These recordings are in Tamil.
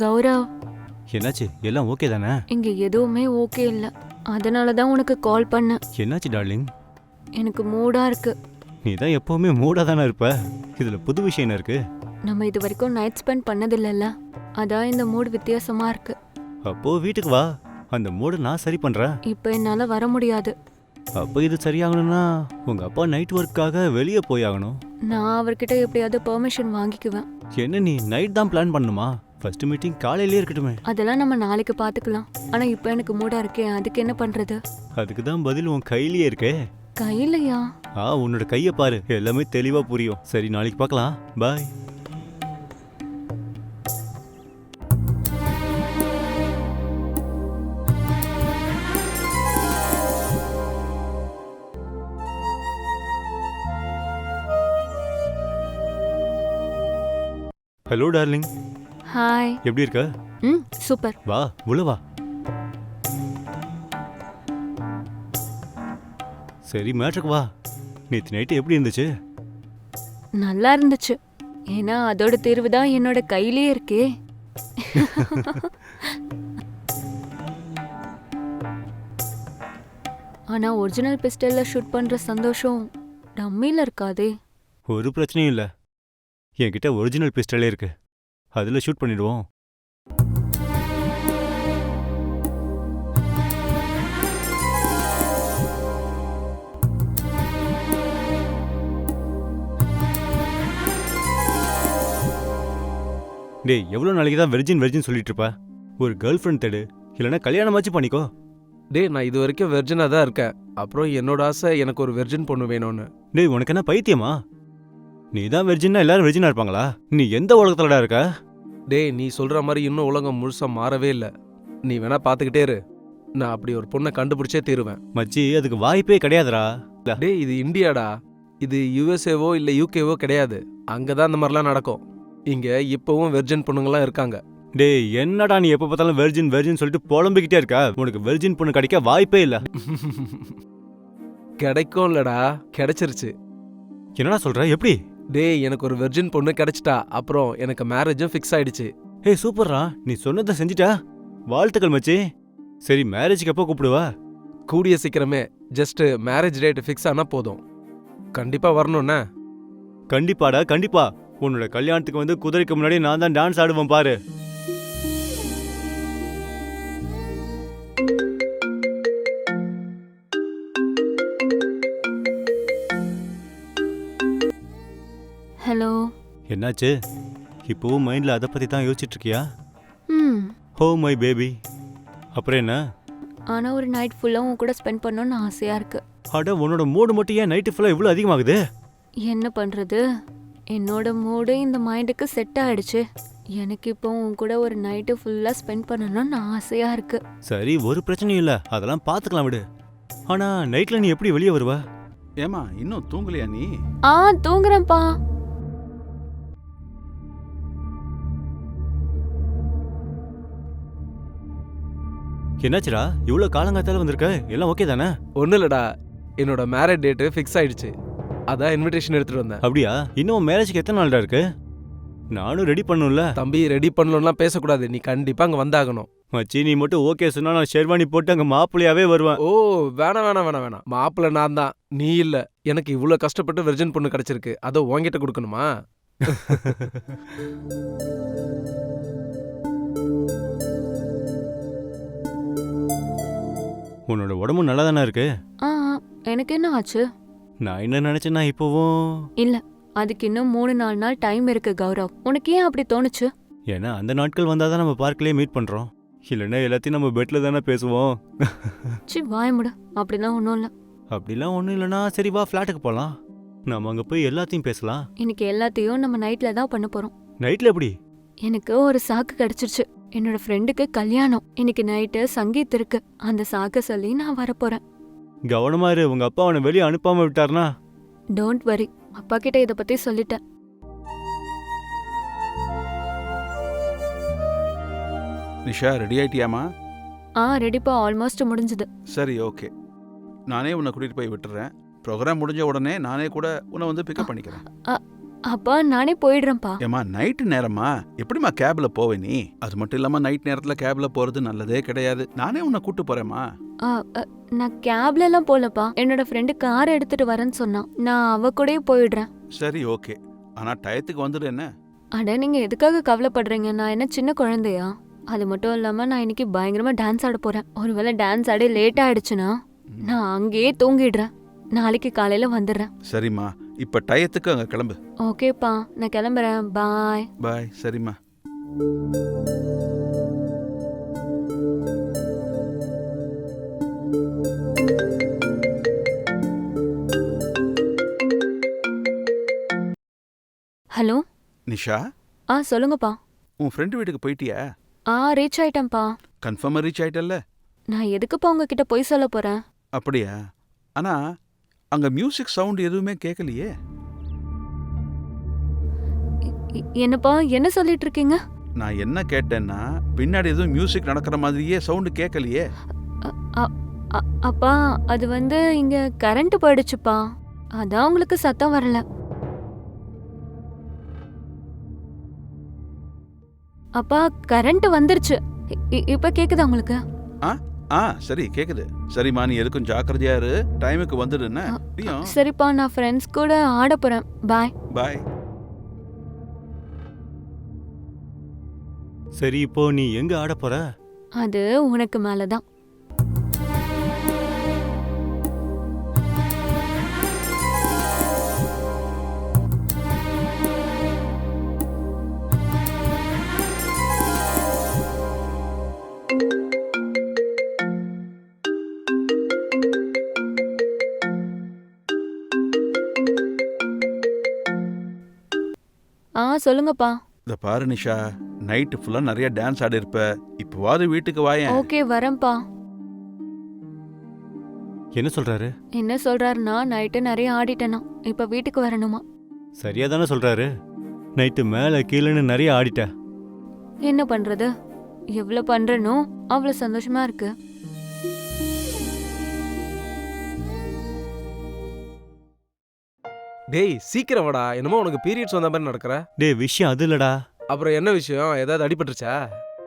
கௌரவ், என்னாச்சு? எல்லாம் ஓகே தானே? இங்க எதுவுமே ஓகே இல்ல. அதனால தான் உனக்கு கால் பண்ணேன். என்னாச்சு டார்லிங்? எனக்கு மூடா இருக்கு. நீ தான் எப்பவுமே மூடா தானே இருப்ப. இதுல புது விஷயம் என்ன இருக்கு? நம்ம இது வரைக்கும் நைட் ஸ்பெண்ட் பண்ணதில்லல்ல, அதான் இந்த மூடு வித்தியாசமா இருக்கு. அப்போ வீட்டுக்கு வா, அந்த மூடை நான் சரி பண்றேன். இப்போ என்னால வர முடியாது. அப்போ இது சரியாகணும்னா உங்க அப்பா நைட் ஒர்க்காக வெளியே போய் ஆகணும். நான் அவர்கிட்ட எப்படியாவது பெர்மிஷன் வாங்கிக்குவேன். என்ன நீ நைட் தான் பிளான் பண்ணணுமா? ஃபர்ஸ்ட் மீட்டிங் காலையிலே இருக்கட்டுமே. அதெல்லாம் நம்ம நாளைக்கு பாத்துக்கலாம். ஆனா இப்போ எனக்கு மூடா இருக்கே, அதுக்கு என்ன பண்றது? அதுக்கு தான் பதில் உன் கையிலேயே இருக்கே. கையிலையா? உன்னோட கையை பாரு, எல்லாமே தெளிவா புரியும். சரி, நாளைக்கு பார்க்கலாம். பாய். Hello darling. ஹாய். எப்படி இருக்க? சூப்பர். வா, உள்ள வா. சரி, மேட்ருக்கு வா. நேற்று நைட்டு எப்படி இருந்துச்சு? நல்லா இருந்துச்சு. ஏன்னா அதோட தீர்வு தான் என்னோட கையிலேயே இருக்கே. ஆனா ஒரிஜினல் பிஸ்டல்ல ஷூட் பண்ற சந்தோஷம் டம்மில இருக்காதே. ஒரு பிரச்சனையும் இல்லை. என்கிட்ட ஒரிஜினல் பிஸ்டலே இருக்கு. அதில் ஷூட் பண்ணிடுவோம். டேய், எவ்வளோ நாளைக்கு தான் வெர்ஜின் சொல்லிட்டு இருப்ப? ஒரு கேர்ள் ஃப்ரெண்ட் தேடு, இல்லைன்னா கல்யாணமாச்சும் பண்ணிக்கோ. டேய், நான் இது வரைக்கும் வெர்ஜினாக தான் இருக்கேன். அப்புறம் என்னோட ஆசை எனக்கு ஒரு வெர்ஜின் பொண்ணு வேணும்னு. டேய், உனக்கு என்ன பைத்தியமா? நீ தான் வெர்ஜின்னா எல்லாரும் வெர்ஜினா இருப்பாங்களா? நீ எந்த உலகத்துலடா இருக்க? டேய், நீ சொல்ற மாதிரி இன்னும் உலகம் முழுசா மாறவே இல்லை. நீ வேணா பார்த்துக்கிட்டே இரு. நான் அப்படி ஒரு பொண்ணை கண்டுபிடிச்சே தீருவேன். மச்சி, அதுக்கு வாய்ப்பே கிடையாதுடா. டேய், இது இந்தியாடா. இது யுஎஸ்ஏவோ இல்லை யூகேவோ கிடையாது. அங்கே தான் இந்த மாதிரிலாம் நடக்கும். இங்கே இப்போவும் வெர்ஜின் பொண்ணுங்களாம் இருக்காங்க. டேய், என்னடா நீ எப்போ பார்த்தாலும் வெர்ஜின் சொல்லிட்டு புலம்பிக்கிட்டே இருக்க? உனக்கு வெர்ஜின் பொண்ணு கிடைக்க வாய்ப்பே இல்லை. கிடைக்கும் இல்லடா, கிடைச்சிருச்சு. என்னடா சொல்ற? எப்படி? டேய், எனக்கு ஒரு வெர்ஜின் பொண்ணு கிடைச்சிட்டா. அப்புறம் எனக்கு மேரேஜும் ஃபிக்ஸ் ஆயிடுச்சு. ஏய், சூப்பர்ரா, நீ சொன்னதை செஞ்சிட்டா. வாழ்த்துக்கள் மச்சி. சரி, மேரேஜுக்கு எப்போ கூப்பிடுவா? கூடிய சீக்கிரமே. ஜஸ்ட் மேரேஜ் டேட் ஃபிக்ஸ் ஆனா போதும். கண்டிப்பா வரணும்னா? கண்டிப்பாடா, கண்டிப்பா. உன்னோட கல்யாணத்துக்கு வந்து குதிரைக்கு முன்னாடி நான் தான் டான்ஸ் ஆடுவேன் பாரு. ஹலோ. என்னாச்சு? இப்போவும் மைண்ட்ல அதை பத்தி தான் யோசிச்சுட்டு இருக்கியா? ம். ஹோ மை பேபி. அப்புறம் என்ன? ஆனா ஒரு நைட் ஃபுல்லா உன் கூட ஸ்பெண்ட் பண்ணணும்னு ஆசையா இருக்கு. அட, உன்னோட மூடு மட்டும் ஏன் நைட்டு ஃபுல்லா இவ்வளோ அதிகமாகுது? என்ன பண்றது? என்னோட மூடு இந்த மைண்டுக்கு செட் ஆயிடுச்சு. எனக்கு இப்போ உன் கூட ஒரு நைட்டு ஃபுல்லா ஸ்பெண்ட் பண்ணணும்னு ஆசையா இருக்கு. சரி, ஒரு பிரச்சனையும் இல்லை, அதெல்லாம் பார்த்துக்கலாம் விடு. ஆனா நைட்ல நீ எப்படி வெளியே வருவ? ஏமா, இன்னும் தூங்கலையா நீ? தூங்குறேன்ப்பா. என்னாச்சுடா, இவ்வளோ காலங்காத்தால வந்திருக்க? எல்லாம் ஓகே தானே? ஒன்றும் இல்லடா, என்னோட மேரேஜ் டேட்டு ஃபிக்ஸ் ஆயிடுச்சு. அதான் இன்விடேஷன் எடுத்துட்டு வந்தேன். அப்படியா? இன்னும் மேரேஜுக்கு எத்தனை நாள்டா இருக்கு? நானும் ரெடி பண்ணும்ல. தம்பி, ரெடி பண்ணணும்லாம் பேசக்கூடாது. நீ கண்டிப்பா அங்கே வந்தாகணும். மச்சி, நீ மட்டும் ஓகே சொன்னா நான் ஷெர்வானி போட்டு அங்கே மாப்பிள்ளையாவே வருவேன். ஓ, வேணாம். மாப்பிள்ள நான் தான், நீ இல்ல. எனக்கு இவ்வளோ கஷ்டப்பட்டு வெர்ஜின் பொண்ணு கிடைச்சிருக்கு. அதை உன்கிட்ட கொடுக்கணுமா? உன்னோட உடம்பு நல்லா தானே இருக்கு? எனக்கு என்ன ஆச்சு? நான் என்ன நினைச்சேன்னா இப்போவும் இல்ல, அதுக்கு இன்னும் 3-4 நாள் டைம் இருக்கு கௌரவ். உனக்கு ஏன் அப்படி தோணுச்சு? ஏன்னா அந்த நாட்கள் வந்தாதான் நம்ம பார்க்லயே மீட் பண்றோம். இல்லைன்னா எல்லாத்தையும் நம்ம பெட்ல தானே பேசுவோம். சி, வாய முட. அப்படிலாம் ஒன்றும் இல்லை. அப்படிலாம் ஒன்றும் இல்லைனா சரி வா, ஃப்ளாட்டுக்கு போகலாம். நம்ம அங்கே போய் எல்லாத்தையும் பேசலாம். இன்னைக்கு எல்லாத்தையும் நம்ம நைட்ல தான் பண்ண போறோம். நைட்ல எப்படி? எனக்கு ஒரு சாக்கு கிடைச்சிருச்சு. என்னோட ஃப்ரெண்டுக்கு கல்யாணம். இன்னைக்கு நைட்டு சங்கீத் இருக்கு. அந்த சாக்க சொல்லி நான் வரப்போறேன். கவனமா இரு, உங்க அப்பா அவனை வெளியே அனுப்பாம விட்டார்னா. டோன்ட் வரி, அப்பா கிட்ட இதை பத்தி சொல்லிட்டேன். நிஷா, ரெடி ஆயிட்டியாமா? ரெடிப்பா, ஆல்மோஸ்ட் முடிஞ்சது. சரி, ஓகே. நானே உன்னை கூட்டிட்டு போய் விட்டுறேன். ப்ரோக்ராம் முடிஞ்ச உடனே நானே கூட உன்னை வந்து பிக்கப் பண்ணிக்கிறேன். அப்பா நானே போயிடுறேன்ப்பா. ஏமா நைட்டு நேரமா எப்படிம்மா கேப்ல போவே நீ? அது மட்டும் இல்லாம நைட் நேரத்துல கேப்ல போறது நல்லதே கிடையாது. நானே உன்னை கூட்டு போறேம்மா. ஆ, நான் கேப்ல எல்லாம் போலப்பா. என்னோட ஃப்ரெண்டு கார் எடுத்துட்டு வரேன்னு சொன்னான். நான் அவ கூடயே போயிடுறேன். சரி ஓகே, ஆனா டயத்துக்கு வந்துடு என்ன? அட நீங்க எதுக்காக கவலைப்படுறீங்க? நான் என்ன சின்ன குழந்தையா? அது மட்டும் இல்லாம நான் இன்னைக்கு பயங்கரமா டான்ஸ் ஆட போறேன். ஒருவேளை டான்ஸ் ஆடி லேட் ஆயிடுச்சுன்னா நான் அங்கேயே தூங்கிடுறேன். நாளைக்கு காலையில வந்துடுறேன். சரிம்மா, இப்ப டயத்துக்கு அங்க கிளம்பு. ஓகேப்பா, நான் கிளம்புறேன். பாய். பாய். சரிம்மா. ஹலோ. நிஷா, சொல்லுங்கப்பா. உன் ஃப்ரெண்டு வீட்டுக்கு போயிட்டியா? ரீச் ஆயிட்டேன்ப்பா. கன்ஃபார்மா ரீச் ஆயிட்டல்ல? நான் எதுக்குப்பா உங்ககிட்ட பொய் சொல்ல போறேன்? அப்படியா? ஆனா அங்க மியூசிக் சவுண்ட் எதுவுமே கேட்கலையே. என்னப்பா என்ன சொல்லிட்டு இருக்கீங்க? நான் என்ன கேட்டேன்னா, பின்னாடி எதுவும் மியூசிக் நடக்கிற மாதிரியே சவுண்ட் கேட்கலையே. அப்பா அது வந்து இங்க கரண்ட் போயிடுச்சுப்பா, அதான் உங்களுக்கு சத்தம் வரல. அப்பா கரண்ட் வந்துருச்சு. இப்ப கேக்குதா உங்களுக்கு? சரி கேக்குது. சரிம்மா, நீ எதுக்கும் ஜாக்கிரதையா இரு. டைமுக்கு வந்துடுன்னு. சரிப்பா, நான் ஃப்ரெண்ட்ஸ் கூட ஆட போறேன். பாய். பாய். சரி, இப்போ நீ எங்க ஆட போற? அது உனக்கு மேலதான். சொல்லுங்கப்பா. இத பாரு நிஷா, நைட்டு ஃபுல்லா நிறைய டான்ஸ் ஆடி இருப்ப. இப்போவாது வீட்டுக்கு வாயேன். ஓகே வரேன்ப்பா. என்ன சொல்றாரு? என்ன சொல்றாருன்னா நைட்டு நிறைய ஆடிட்டேனா, இப்ப வீட்டுக்கு வரணுமா. சரியா தானே சொல்றாரு. நைட்டு மேல கீழேன்னு நிறைய ஆடிட்ட. என்ன பண்றது, எவ்வளவு பண்றனோ அவ்வளவு சந்தோஷமா இருக்கு. டேய் சீக்கிரம் வாடா, என்னமோ உனக்கு பீரியட்ஸ் வந்த மாதிரி நடக்கிற. டேய் விஷயம் அது இல்லடா. அப்புறம் என்ன விஷயம்? ஏதாவது அடிபட்டுருச்சா?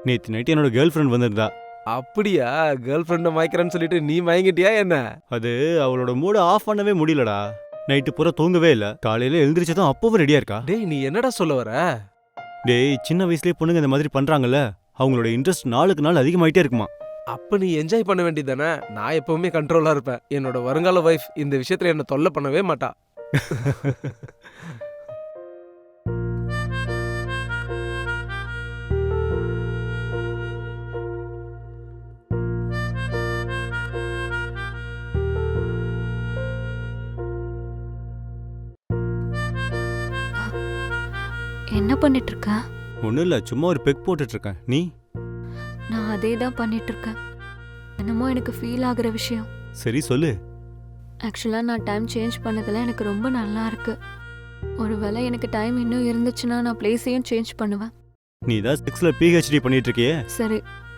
நேத்து நைட்டு என்னோட கேர்ள் ஃப்ரெண்ட் வந்திருந்தா. அப்படியா? கேர்ள் ஃப்ரெண்டை மயக்கிறேன்னு சொல்லிட்டு நீ மயங்கிட்டியா என்ன? அது அவளோட மூட ஆஃப் பண்ணவே முடியலடா. நைட்டு பூரா தூங்கவே இல்ல. காலையில எழுந்திரிச்சதும் அப்பவும் ரெடியா இருக்கா. டேய் நீ என்னடா சொல்ல வர? டேய் சின்ன வயசுலயே பொண்ணுங்க இந்த மாதிரி பண்றாங்கல்ல, அவங்களோட இன்ட்ரெஸ்ட் நாளுக்கு நாள் அதிகமாயிட்டே இருக்குமா. அப்ப நீ என்ஜாய் பண்ண வேண்டியதானே? நான் எப்பவுமே கண்ட்ரோலா இருப்பேன். என்னோட வருங்கால வைஃப் இந்த விஷயத்துல என்ன தொல்லை பண்ணவே மாட்டா. என்ன பண்ணிட்டு இருக்க? ஒன்றும் இல்லை, சும்மா ஒரு பெக் போட்டுட்டு இருக்கேன். நீ? நான் அதே தான் பண்ணிட்டு இருக்கேன். என்னமோ எனக்கு ஃபீல் ஆகுற விஷயம். சரி சொல்லு. ஆக்சுவலாக நான் டைம் சேஞ்ச் பண்ணதில் எனக்கு ரொம்ப நல்லா இருக்கு. ஒருவேளை எனக்கு டைம் இன்னும் இருந்துச்சுன்னா நான் பிளேஸையும் சேஞ்ச் பண்ணுவேன். நீ தான் 6ல PhD பண்ணிட்டு இருக்கியே. சரி,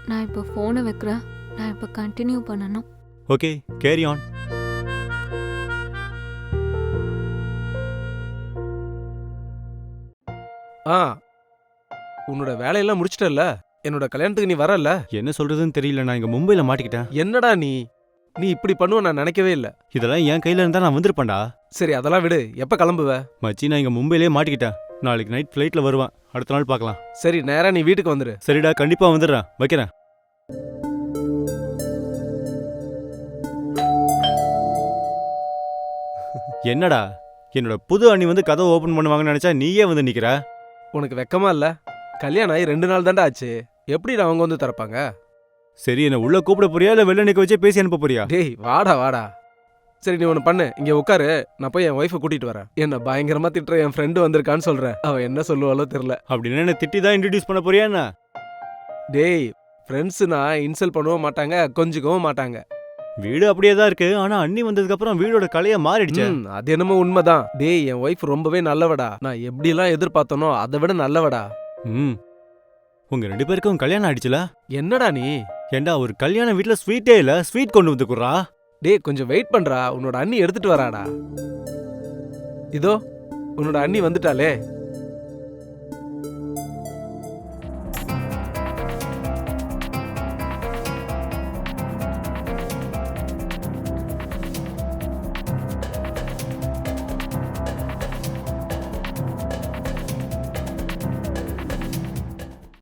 நான் இப்போ ஃபோனை வைக்கிறேன். நான் இப்போ கண்டினியூ பண்ணணும். Okay, carry on. உன்னோட வேலையெல்லாம் முடிச்சிட்டல்ல? என்னோட கல்யாணத்துக்கு நீ வரல? என்ன சொல்றதுன்னு தெரியல, நான் இங்க மும்பைல மாட்டிக்கிட்டேன். என்னடா நீ இப்படி பண்ணுவ நான் நினைக்கவே இல்ல. இதெல்லாம் என் கையில இருந்தா நான் வந்திருப்பேன்டா. சரி அதெல்லாம் விடு, எப்ப கிளம்புவ? மச்சி நான் இங்க மும்பையிலே மாட்டிக்கிட்டேன். நாளைக்கு நைட் ஃப்ளைட்ல வருவேன். அடுத்த நாள் பார்க்கலாம். சரி நேரா நீ வீட்டுக்கு வந்துரு. சரிடா, கண்டிப்பா வந்துடுறேன். வைக்கிறேன். என்னடா என்னோட புது அண்ணி வந்து கதவை ஓபன் பண்ணுவாங்கன்னு நினைச்சா நீயே வந்து நிக்கிற. உனக்கு வெக்கமா இல்ல? கல்யாணம் ஆகி 2 நாள் தாண்டா ஆச்சு. எப்படி அவங்க வந்து திறப்பாங்க? சரி, என்ன உள்ள கூப்பிட போறியா இல்ல வெளில நிக்க வச்சே பேசி அனுப்ப போறியா? டேய் வாடா வாடா. சரி நீ ஒன்று பண்ணு, இங்கே உட்காரு. நான் போய் என் ஒய்ஃபை கூட்டிட்டு வரேன். என்ன பயங்கரமா திட்டுற என் ஃப்ரெண்டு வந்திருக்கான்னு சொல்றேன். அவன் என்ன சொல்லுவாளோ தெரியல. அப்படின்னு என்ன திட்டி தான் இன்ட்ரடியூஸ் பண்ண போறியா என்ன? டேய் ஃப்ரெண்ட்ஸ்னா இன்சல்ட் பண்ணவும் மாட்டாங்க, கொஞ்சிக்கவும் மாட்டாங்க. வீடு அப்படியே தான் இருக்கு. ஆனா அண்ணி வந்ததுக்கு அப்புறம் வீடோட கலையா மாறிடுச்சு. அது என்னமோ உண்மைதான். டேய் என் ஒய்ஃப் ரொம்பவே நல்லவடா. நான் எப்படிலாம் எதிர்பார்த்தனோ அதை விட நல்லவடா. உங்க 2 பேருக்கும் கல்யாணம் ஆயிடுச்சுல? என்னடா நீ? ஏண்டா ஒரு கல்யாண வீட்டுல ஸ்வீட்டே இல்ல, ஸ்வீட் கொண்டு வந்து குடுறா. டேய் கொஞ்சம் வெயிட் பண்றா, உன்னோட அண்ணி எடுத்துட்டு வராடா. இதோ உன்னோட அண்ணி வந்துட்டாளே